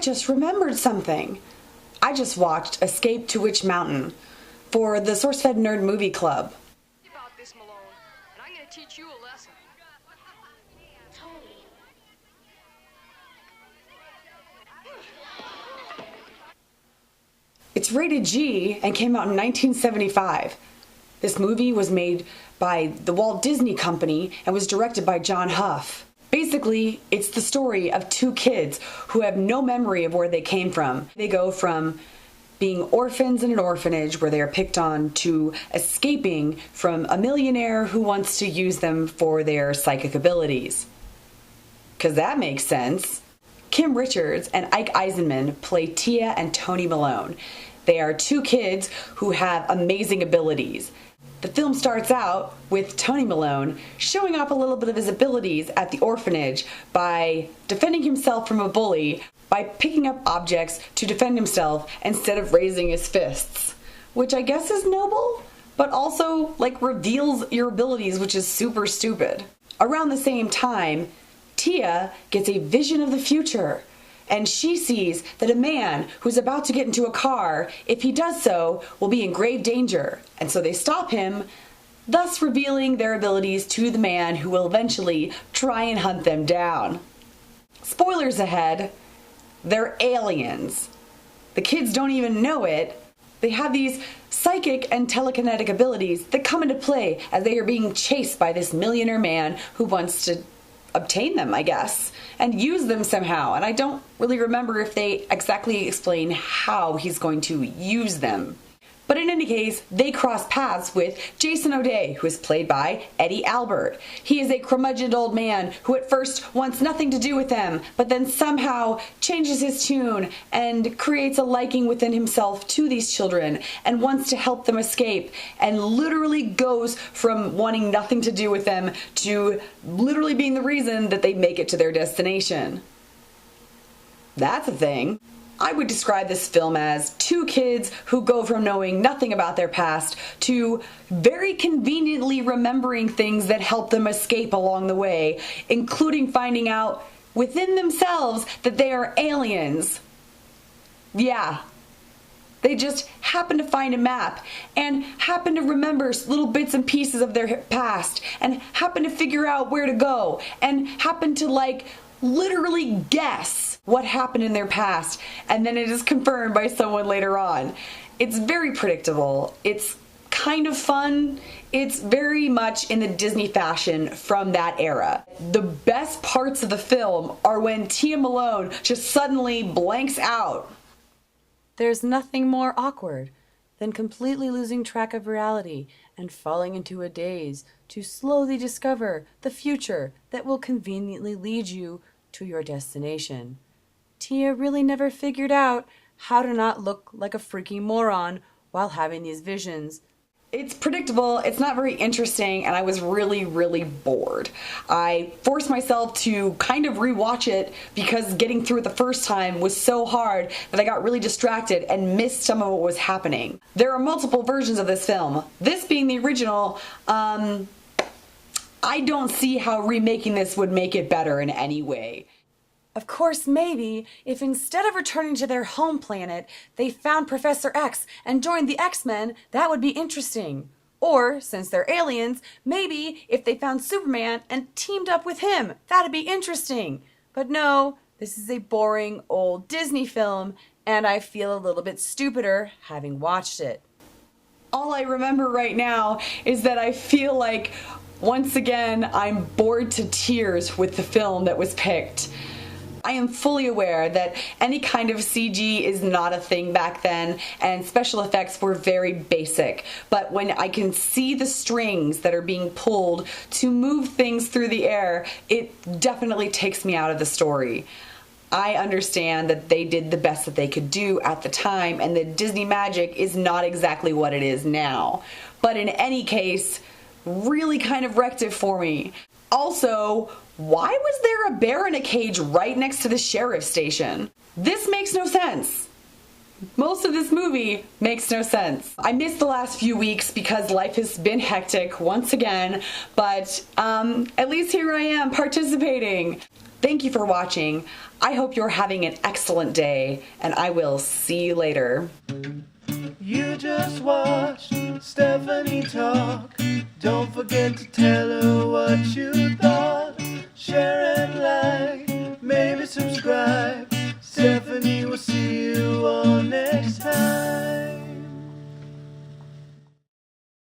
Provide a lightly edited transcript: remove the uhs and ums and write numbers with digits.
just remembered something. I just watched Escape to Witch Mountain for the SourceFed Nerd Movie Club. About this, Malone, and I'm gonna teach you a lesson. It's rated G and came out in 1975. This movie was made by the Walt Disney Company and was directed by John Huff. Basically, it's the story of two kids who have no memory of where they came from. They go from being orphans in an orphanage where they are picked on to escaping from a millionaire who wants to use them for their psychic abilities. 'Cause that makes sense. Kim Richards and Ike Eisenman play Tia and Tony Malone. They are two kids who have amazing abilities. The film starts out with Tony Malone showing off a little bit of his abilities at the orphanage by defending himself from a bully by picking up objects to defend himself instead of raising his fists, which I guess is noble, but also reveals your abilities, which is super stupid. Around the same time, Tia gets a vision of the future, and she sees that a man who's about to get into a car, if he does so, will be in grave danger, and so they stop him, thus revealing their abilities to the man who will eventually try and hunt them down. Spoilers ahead, they're aliens. The kids don't even know it. They have these psychic and telekinetic abilities that come into play as they are being chased by this millionaire man who wants to obtain them, I guess, and use them somehow. And I don't really remember if they exactly explain how he's going to use them. But in any case, they cross paths with Jason O'Day, who is played by Eddie Albert. He is a curmudgeoned old man who at first wants nothing to do with them, but then somehow changes his tune and creates a liking within himself to these children and wants to help them escape, and literally goes from wanting nothing to do with them to literally being the reason that they make it to their destination. That's a thing. I would describe this film as two kids who go from knowing nothing about their past to very conveniently remembering things that help them escape along the way, including finding out within themselves that they are aliens. Yeah. They just happen to find a map and happen to remember little bits and pieces of their past and happen to figure out where to go and happen to literally guess what happened in their past, and then it is confirmed by someone later on. It's very predictable. It's kind of fun. It's very much in the Disney fashion from that era. The best parts of the film are when Tia Malone just suddenly blanks out. There's nothing more awkward than completely losing track of reality and falling into a daze to slowly discover the future that will conveniently lead you to your destination. Tia really never figured out how to not look like a freaking moron while having these visions. It's predictable, it's not very interesting, and I was really, really bored. I forced myself to kind of rewatch it because getting through it the first time was so hard that I got really distracted and missed some of what was happening. There are multiple versions of this film. This being the original, I don't see how remaking this would make it better in any way. Of course, maybe, if instead of returning to their home planet, they found Professor X and joined the X-Men, that would be interesting. Or, since they're aliens, maybe if they found Superman and teamed up with him, that'd be interesting. But no, this is a boring old Disney film, and I feel a little bit stupider having watched it. All I remember right now is that I feel like, once again, I'm bored to tears with the film that was picked. I am fully aware that any kind of CG is not a thing back then, and special effects were very basic. But when I can see the strings that are being pulled to move things through the air, it definitely takes me out of the story. I understand that they did the best that they could do at the time, and the Disney magic is not exactly what it is now. But in any case, really kind of wrecked it for me. Also, why was there a bear in a cage right next to the sheriff's station? This makes no sense. Most of this movie makes no sense. I missed the last few weeks because life has been hectic once again, but at least here I am participating. Thank you for watching. I hope you're having an excellent day, and I will see you later. You just watched Stephanie talk. Don't forget to tell her what you thought. Share and like, maybe subscribe. Stephanie will see you all next time.